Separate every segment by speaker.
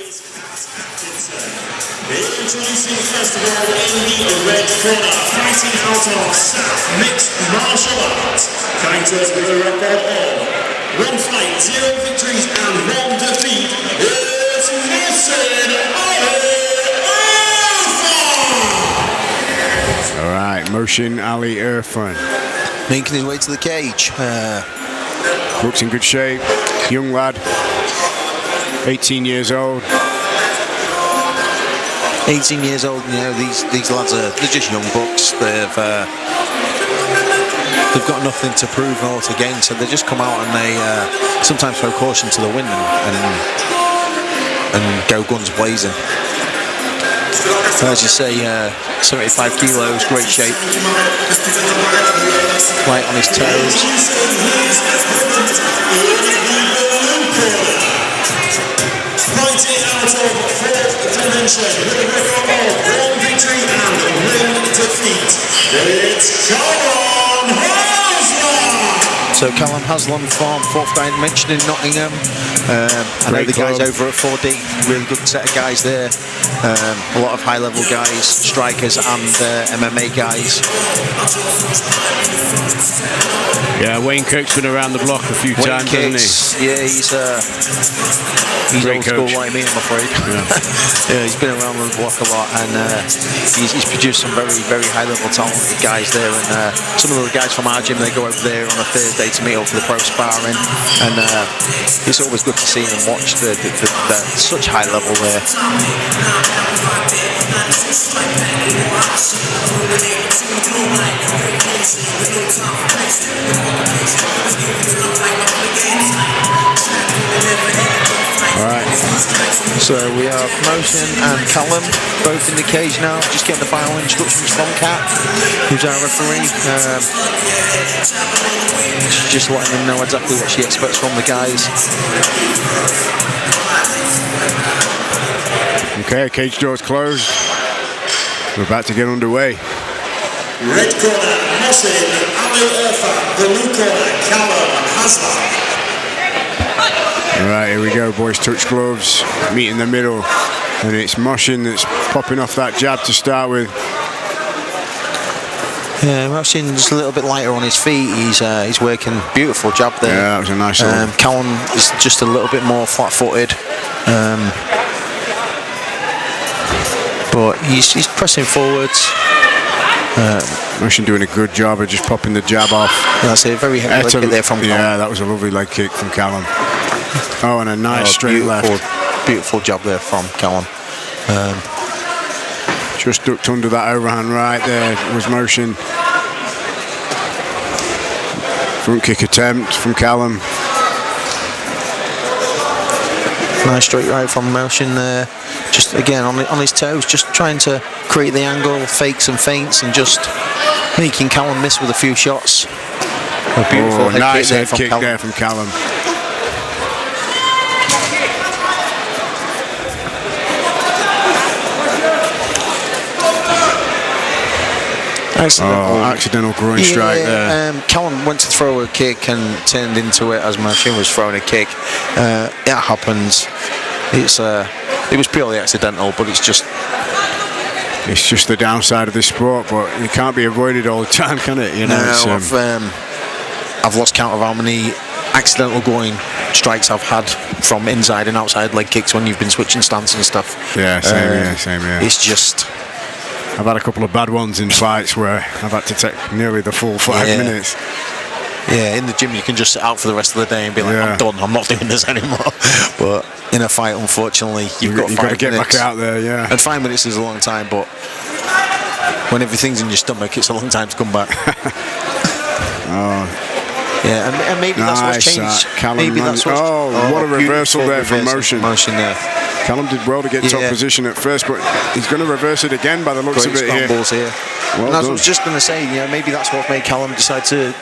Speaker 1: Introducing first of all in the red corner, fighting out of South Mixed Martial Arts, coming to us with a record of 1 fight, 0 victories and 1 defeat. It's Mohsin Irfan.
Speaker 2: All right, Mohsin Ali Irfan
Speaker 3: making his way to the cage.
Speaker 2: Looks in good shape, young lad, 18 years old.
Speaker 3: 18 years old, you know, these lads they're just young bucks. They've got nothing to prove or to gain, so they just come out and they sometimes throw caution to the wind and go guns blazing. As you say, 75 kilos, great shape, light on his toes.
Speaker 1: Fighting out of 4th dimension with a record of 1 victory and 1 defeat. It's Kallum Haslam.
Speaker 3: So Kallum Haslam from 4th dimension in Nottingham. I know the guys over at 4D, really good set of guys there. A lot of high-level guys, strikers and MMA guys.
Speaker 2: Yeah, Wayne Kirk's been around the block a few times, hasn't he?
Speaker 3: Yeah, he's old school like me, I'm afraid. Yeah. Yeah, he's been around the block a lot, and he's produced some very, very high-level talented guys there. And some of the guys from our gym, they go over there on a Thursday to meet up for the pro sparring, and it's always good to see and watch the such high level there.
Speaker 2: Alright.
Speaker 3: So we have Mohsin and Kallum both in the cage now, just getting the final instructions from Kat, who's our referee. Just letting them know exactly what she expects from the guys.
Speaker 2: Okay, cage door's closed. We're about to get underway.
Speaker 1: Red corner, Mohsin Ali Irfan. Blue corner, Kallum Haslam.
Speaker 2: Alright, here we go, boys. Touch gloves, meet in the middle. And it's Mohsin that's popping off that jab to start with.
Speaker 3: Yeah, Mohsin's a little bit lighter on his feet. He's working beautiful jab there.
Speaker 2: Yeah, that was a nice one.
Speaker 3: Kallum is just a little bit more flat-footed. But he's pressing forwards.
Speaker 2: Mohsin doing a good job of just popping the jab off.
Speaker 3: That's a very heavy leg kick there from Kallum.
Speaker 2: Yeah, that was a lovely leg kick from Kallum. Oh, and a nice straight left.
Speaker 3: Beautiful job there from Kallum.
Speaker 2: Just ducked under that overhand right there was Mohsin. Front kick attempt from Kallum.
Speaker 3: Nice straight right from Mohsin there. Just again on his toes, just trying to create the angle, fakes and feints, and just making Kallum miss with a few shots. A beautiful
Speaker 2: nice head kick there from Kallum. Accidental groin strike there.
Speaker 3: Kallum went to throw a kick and turned into it as Mohsin was throwing a kick. It happens. It was purely accidental, but it's just
Speaker 2: the downside of this sport. But it can't be avoided all the time, can it? You know.
Speaker 3: No, I've lost count of how many accidental groin strikes I've had from inside and outside leg kicks when you've been switching stance and stuff.
Speaker 2: Yeah, same here.
Speaker 3: It's just.
Speaker 2: I've had a couple of bad ones in fights where I've had to take nearly the full 5 minutes.
Speaker 3: Yeah, in the gym you can just sit out for the rest of the day and be like, I'm done, I'm not doing this anymore. But in a fight, unfortunately, you've got to
Speaker 2: get back out there, yeah.
Speaker 3: And 5 minutes is a long time, but when everything's in your stomach, it's a long time to come back. Yeah, and maybe that's what's changed.
Speaker 2: Maybe that's what's what a reversal there from Mohsin.
Speaker 3: There.
Speaker 2: Callum did well to get top position at first, but he's going to reverse it again by the looks of it
Speaker 3: scrambles here.
Speaker 2: Well
Speaker 3: and as I was just going to say, maybe that's what made Kallum decide to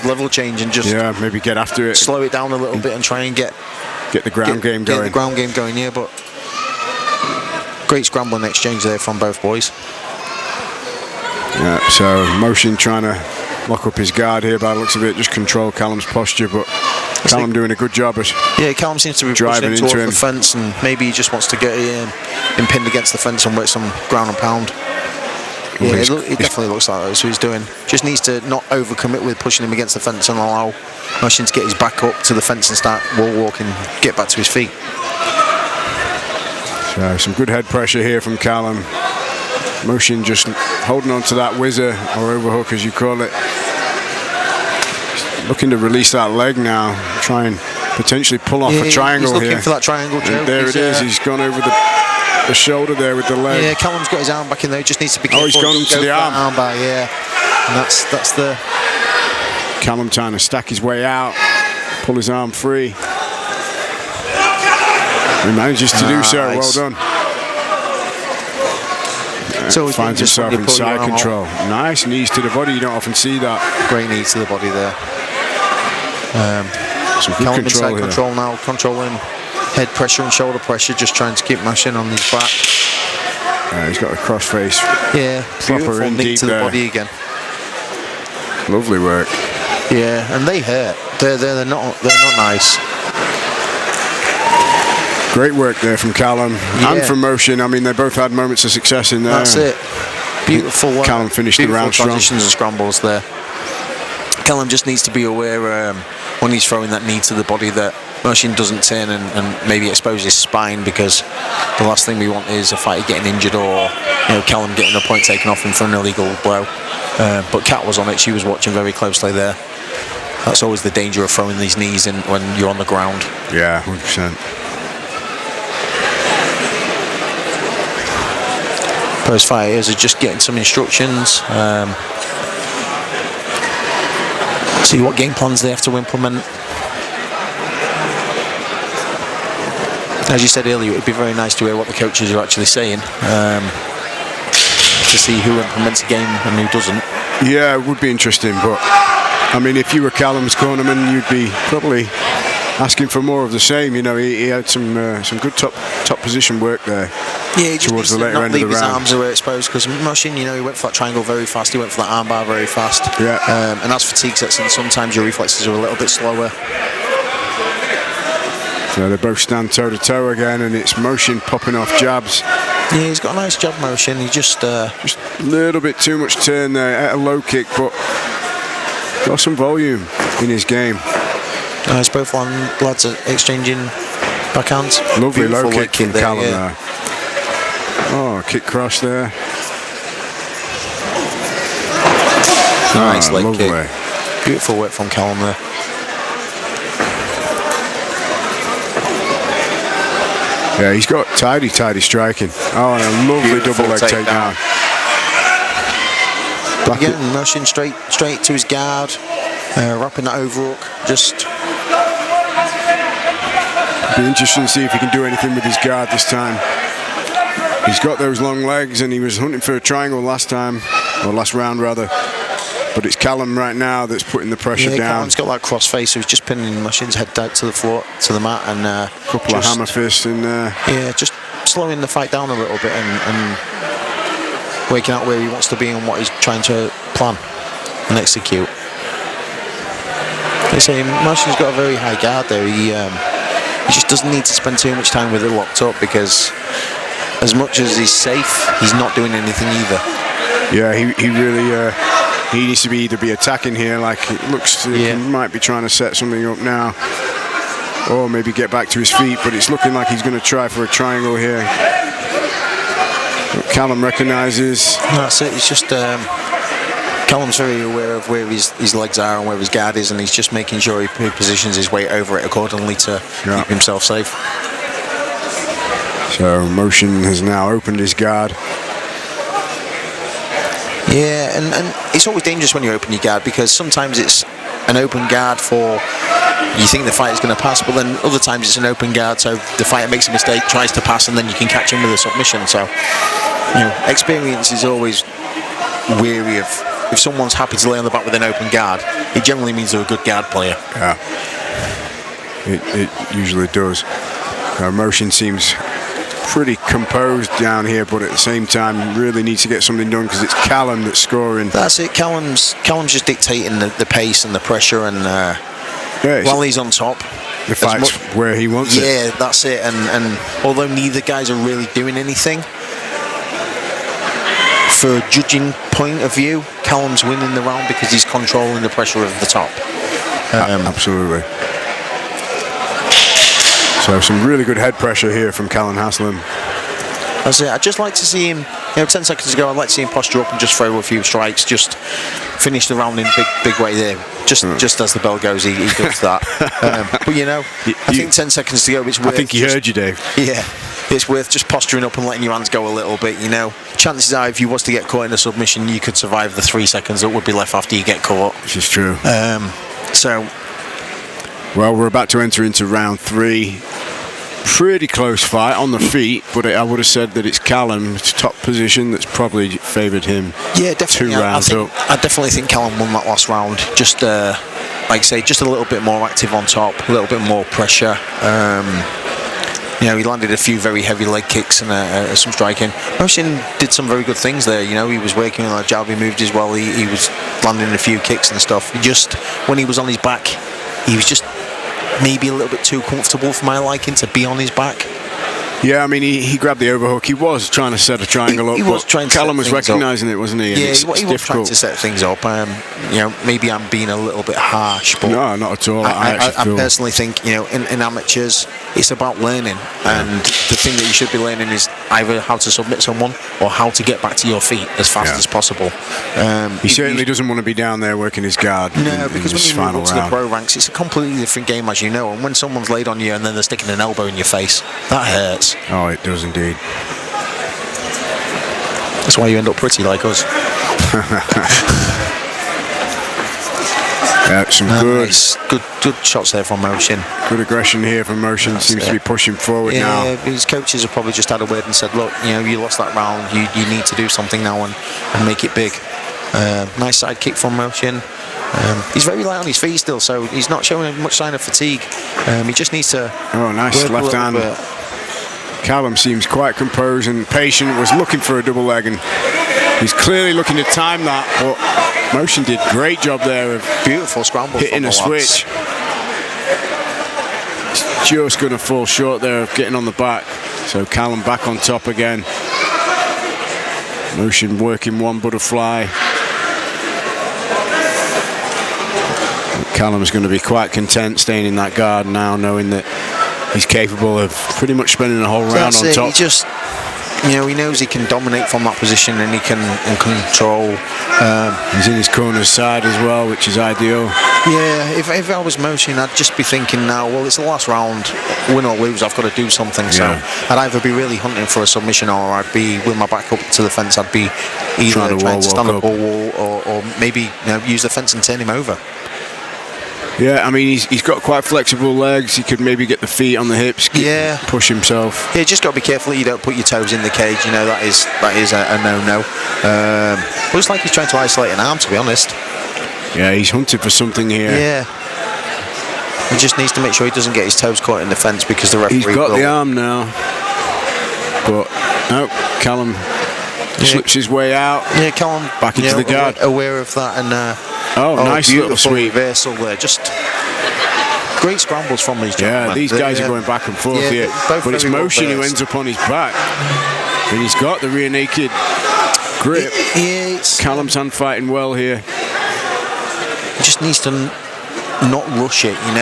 Speaker 3: level change and just
Speaker 2: maybe get after it,
Speaker 3: slow it down a little bit, and try and get
Speaker 2: the ground game going.
Speaker 3: Get the ground game going, yeah. But great scrambling exchange there from both boys.
Speaker 2: Yeah, so Mohsin trying to lock up his guard here by the looks of it, just control Callum's posture, but Kallum doing a good job of
Speaker 3: Kallum seems to be
Speaker 2: driving
Speaker 3: pushing
Speaker 2: into
Speaker 3: towards
Speaker 2: him.
Speaker 3: the fence, and maybe he just wants to get him pinned against the fence and work some ground and pound. Yeah, it definitely looks like that's what he's doing. Just needs to not overcommit with pushing him against the fence and allow Mohsin to get his back up to the fence and start wall walking, get back to his feet.
Speaker 2: So some good head pressure here from Kallum. Mohsin just holding on to that whizzer or overhook, as you call it. Looking to release that leg now, try and potentially pull off a triangle
Speaker 3: he's
Speaker 2: here.
Speaker 3: looking for that triangle, Joe.
Speaker 2: And there it is. He's gone over the shoulder there with the leg.
Speaker 3: Yeah, Kallum's got his arm back in there. Just needs to be careful.
Speaker 2: Oh, he's gone to the arm.
Speaker 3: Bar, yeah. And that's the...
Speaker 2: Kallum trying to stack his way out, pull his arm free. He manages to do so. Well done.
Speaker 3: So
Speaker 2: finds himself in side control. Nice knees to the body. You don't often see that.
Speaker 3: Great knees to the body there.
Speaker 2: Some good control here.
Speaker 3: Control now, controlling head pressure and shoulder pressure, just trying to keep Mohsin on his back.
Speaker 2: He's got a cross face.
Speaker 3: Yeah,
Speaker 2: proper in
Speaker 3: knee
Speaker 2: deep
Speaker 3: to the
Speaker 2: there.
Speaker 3: body again.
Speaker 2: Lovely work.
Speaker 3: Yeah, and they hurt. They're not nice.
Speaker 2: Great work there from Kallum and from Mohsin. I mean, they both had moments of success in there.
Speaker 3: That's it. Beautiful work.
Speaker 2: Kallum finished the round strong.
Speaker 3: Transitions and scrambles there. Kallum just needs to be aware when he's throwing that knee to the body that Mohsin doesn't turn and maybe expose his spine, because the last thing we want is a fighter getting injured or Kallum getting a point taken off him for an illegal blow. But Kat was on it. She was watching very closely there. That's always the danger of throwing these knees in when you're on the ground.
Speaker 2: Yeah, 100%.
Speaker 3: Both fighters are just getting some instructions. See what game plans they have to implement. As you said earlier, it would be very nice to hear what the coaches are actually saying, to see who implements a game and who doesn't.
Speaker 2: Yeah, it would be interesting, but I mean, if you were Kallum's cornerman, you'd be probably asking for more of the same. You know, he had some good top position work there.
Speaker 3: Yeah, he just
Speaker 2: towards
Speaker 3: needs
Speaker 2: the later
Speaker 3: to not
Speaker 2: end of
Speaker 3: leave
Speaker 2: the
Speaker 3: his
Speaker 2: round.
Speaker 3: arms away exposed, because Mohsin, he went for that triangle very fast. He went for that armbar very fast.
Speaker 2: Yeah.
Speaker 3: And as fatigue sets in, sometimes your reflexes are a little bit slower.
Speaker 2: So they both stand toe to toe again, and it's Mohsin popping off jabs.
Speaker 3: Yeah, he's got a nice jab, Mohsin. He just
Speaker 2: a little bit too much turn there at a low kick, but got some volume in his game.
Speaker 3: It's both lads are exchanging backhands.
Speaker 2: Lovely
Speaker 3: Beautiful
Speaker 2: low kick from
Speaker 3: there,
Speaker 2: Kallum there. Oh, kick cross there.
Speaker 3: Nice leg
Speaker 2: lovely
Speaker 3: kick. Beautiful work from Kallum there.
Speaker 2: Yeah, he's got tidy striking. Oh, and a lovely
Speaker 3: Beautiful
Speaker 2: double leg takedown.
Speaker 3: Again, Mohsin straight to his guard, wrapping that overhook. Just
Speaker 2: be interesting to see if he can do anything with his guard this time. He's got those long legs, and he was hunting for a triangle last time, or last round rather. But it's Kallum right now that's putting the pressure down.
Speaker 3: Kallum's got that cross face, so he's just pinning Mohsin's head down to the floor, to the mat, and a
Speaker 2: couple of hammer fists in there.
Speaker 3: Yeah, just slowing the fight down a little bit and working out where he wants to be and what he's trying to plan and execute. They say Mohsin's got a very high guard there. He just doesn't need to spend too much time with it locked up, because as much as he's safe, he's not doing anything either.
Speaker 2: Yeah, he really he needs to either be attacking here, like it looks he might be trying to set something up now, or maybe get back to his feet, but it's looking like he's going to try for a triangle here. But Kallum recognises.
Speaker 3: That's it. It's just Kallum's very aware of where his legs are and where his guard is, and he's just making sure he positions his weight over it accordingly to keep himself safe.
Speaker 2: So Mohsin has now opened his guard.
Speaker 3: Yeah, and it's always dangerous when you open your guard, because sometimes it's an open guard for you think the fighter's going to pass, but then other times it's an open guard so the fighter makes a mistake, tries to pass, and then you can catch him with a submission. So, experience is always weary of, if someone's happy to lay on the back with an open guard, it generally means they're a good guard player.
Speaker 2: Yeah, it usually does. Mohsin seems pretty composed down here, but at the same time really needs to get something done, because it's Kallum that's scoring.
Speaker 3: That's it. Callum's just dictating the pace and the pressure, and while he's on top.
Speaker 2: The fight's where he wants it.
Speaker 3: Yeah, that's it. And although neither guys are really doing anything, for a judging point of view, Kallum's winning the round because he's controlling the pressure of the top.
Speaker 2: Absolutely. So some really good head pressure here from Kallum Haslam.
Speaker 3: That's it. I'd just like to see him, 10 seconds ago, I'd like to see him posture up and just throw a few strikes, just finish the round in big way there. Just as the bell goes, he does that. But I think 10 seconds to go, it's worth...
Speaker 2: I think he heard you, Dave.
Speaker 3: Yeah, it's worth just posturing up and letting your hands go a little bit, Chances are, if you was to get caught in a submission, you could survive the 3 seconds that would be left after you get caught.
Speaker 2: Which is true. Well, we're about to enter into round 3. Pretty close fight on the feet, but I would have said that it's Kallum's top position that's probably favoured him.
Speaker 3: Yeah, definitely.
Speaker 2: 2 rounds up.
Speaker 3: I definitely think Kallum won that last round. Just, like I say, just a little bit more active on top, a little bit more pressure. He landed a few very heavy leg kicks and some striking. Mohsin did some very good things there. He was working on a jab, he moved as well. He was landing a few kicks and stuff. When he was on his back, he was just maybe a little bit too comfortable for my liking to be on his back.
Speaker 2: Yeah, I mean, he grabbed the overhook. He was trying to set a triangle up.
Speaker 3: He was trying to
Speaker 2: Callum was recognising it, wasn't he? And
Speaker 3: yeah,
Speaker 2: it's
Speaker 3: he was
Speaker 2: difficult.
Speaker 3: trying to set things up. Maybe I'm being a little bit harsh, but
Speaker 2: no, not at all.
Speaker 3: I personally think, in amateurs, it's about learning, and the thing that you should be learning is either how to submit someone or how to get back to your feet as fast as possible.
Speaker 2: He certainly doesn't want to be down there working his guard.
Speaker 3: No, because when you move up to the pro ranks, it's a completely different game, as you know. And when someone's laid on you and then they're sticking an elbow in your face, that hurts.
Speaker 2: Oh, it does indeed.
Speaker 3: That's why you end up pretty like us.
Speaker 2: Some
Speaker 3: good shots there from Mohsin.
Speaker 2: Good aggression here from Mohsin. Seems to be pushing forward now.
Speaker 3: Yeah, his coaches have probably just had a word and said, look, you lost that round. You need to do something now and make it big. Nice side kick from Mohsin. He's very light on his feet still, so he's not showing much sign of fatigue. He just needs to.
Speaker 2: Oh, nice left hand. Kallum seems quite composed and patient. Was looking for a double leg, and he's clearly looking to time that. But Mohsin did a great job there of
Speaker 3: beautiful scramble,
Speaker 2: hitting a switch. It's just going to fall short there of getting on the back. So Kallum back on top again. Mohsin working one butterfly. Kallum's going to be quite content staying in that guard now, knowing that he's capable of pretty much spending the whole round on top.
Speaker 3: He just, he knows he can dominate from that position and he can control.
Speaker 2: He's in his corner's side as well, which is ideal.
Speaker 3: Yeah, if I was Mohsin, I'd just be thinking now, well, it's the last round, win or lose, I've got to do something. So I'd either be really hunting for a submission, or I'd be with my back up to the fence. I'd be either trying to stand up a wall or maybe use the fence and turn him over.
Speaker 2: Yeah, I mean, he's got quite flexible legs. He could maybe get the feet on the hips, push himself.
Speaker 3: Yeah, just got to be careful that you don't put your toes in the cage. That is a no-no. Looks like he's trying to isolate an arm, to be honest.
Speaker 2: Yeah, he's hunting for something here.
Speaker 3: Yeah. He just needs to make sure he doesn't get his toes caught in the fence because the referee...
Speaker 2: He's got the arm now. But, no, Kallum slips his way out.
Speaker 3: Yeah, Kallum
Speaker 2: back into the guard.
Speaker 3: Aware of that and...
Speaker 2: nice little sweep.
Speaker 3: Reversal there. Just great scrambles from these gentlemen.
Speaker 2: Yeah, these guys are going back and forth here. But it's Mohsin who ends up on his back. And he's got the rear naked grip. Kallum's hand fighting well here.
Speaker 3: He just needs to not rush it, he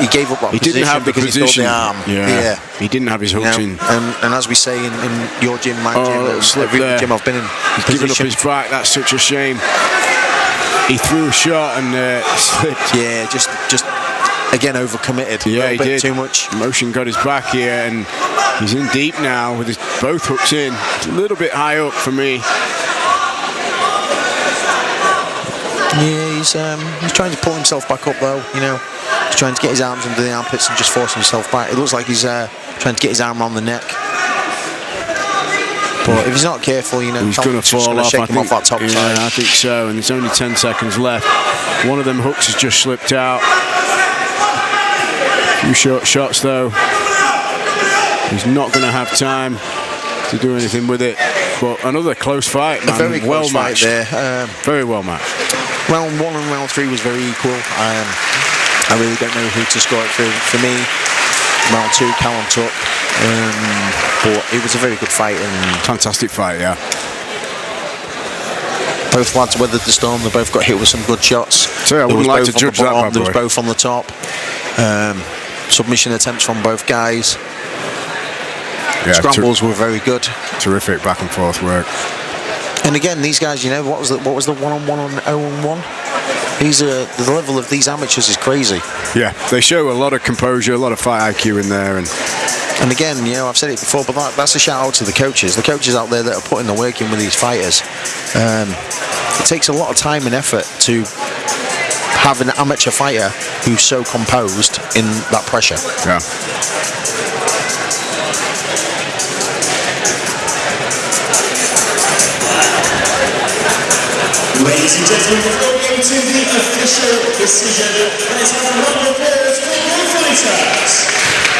Speaker 3: gave up that position.
Speaker 2: He didn't have the position.
Speaker 3: The arm.
Speaker 2: Yeah. He didn't have his hooks in.
Speaker 3: And as we say in your gym, my gym, every gym I've been in,
Speaker 2: he's given up his back. That's such a shame. He threw a shot and slipped.
Speaker 3: Yeah, just again overcommitted.
Speaker 2: Yeah, he did.
Speaker 3: Too much.
Speaker 2: Mohsin got his back here, and he's in deep now with his both hooks in. It's a little bit high up for me.
Speaker 3: Yeah, he's trying to pull himself back up though. He's trying to get his arms under the armpits and just force himself back. It looks like he's trying to get his arm around the neck. But if he's not careful, he's going to fall off. Shake him off that top side.
Speaker 2: I think so. And there's only 10 seconds left. One of them hooks has just slipped out. A few short shots though. He's not going to have time to do anything with it. But another close fight, man.
Speaker 3: A very close fight there.
Speaker 2: Very well matched.
Speaker 3: Round 1 and round 3 was very equal. I really don't know who to score it for me. Round 2, Kallum took, but it was a very good fight and
Speaker 2: fantastic fight. Yeah.
Speaker 3: Both lads weathered the storm. They both got hit with some good shots.
Speaker 2: So I wouldn't like to judge that.
Speaker 3: There was both on the top. Submission attempts from both guys. Yeah, scrambles were very good.
Speaker 2: Terrific back and forth work.
Speaker 3: And again, these guys, you know, what was the 1-on-1 on 0-1? The level of these amateurs is crazy.
Speaker 2: Yeah, they show a lot of composure, a lot of fight IQ in there,
Speaker 3: and again, you know, I've said it before, but that's a shout out to the coaches out there that are putting the work in with these fighters. It takes a lot of time and effort to have an amateur fighter who's so composed in that pressure.
Speaker 2: Yeah.
Speaker 1: Ladies and gentlemen, before we go to the official decision, let's have a round of applause for both fighters.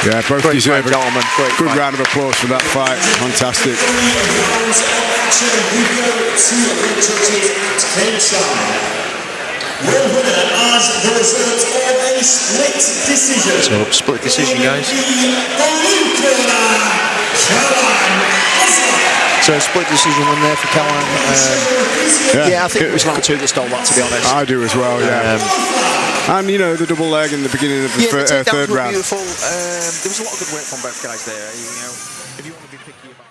Speaker 2: Yeah, both deserve a good
Speaker 3: fight.
Speaker 2: round of applause for that fight. Fantastic.
Speaker 1: Rounds of action, we go to the judges at Kallum. Your winner as the result of a split decision.
Speaker 3: So, split decision, guys. So a split decision win there for Kallum. Yeah, I think it was round 2 that stole that, to be honest.
Speaker 2: I do as well, yeah. And, you know, the double leg in the beginning of the third round.
Speaker 3: Beautiful. There was a lot of good work from both guys there. You know, if you want to be picky about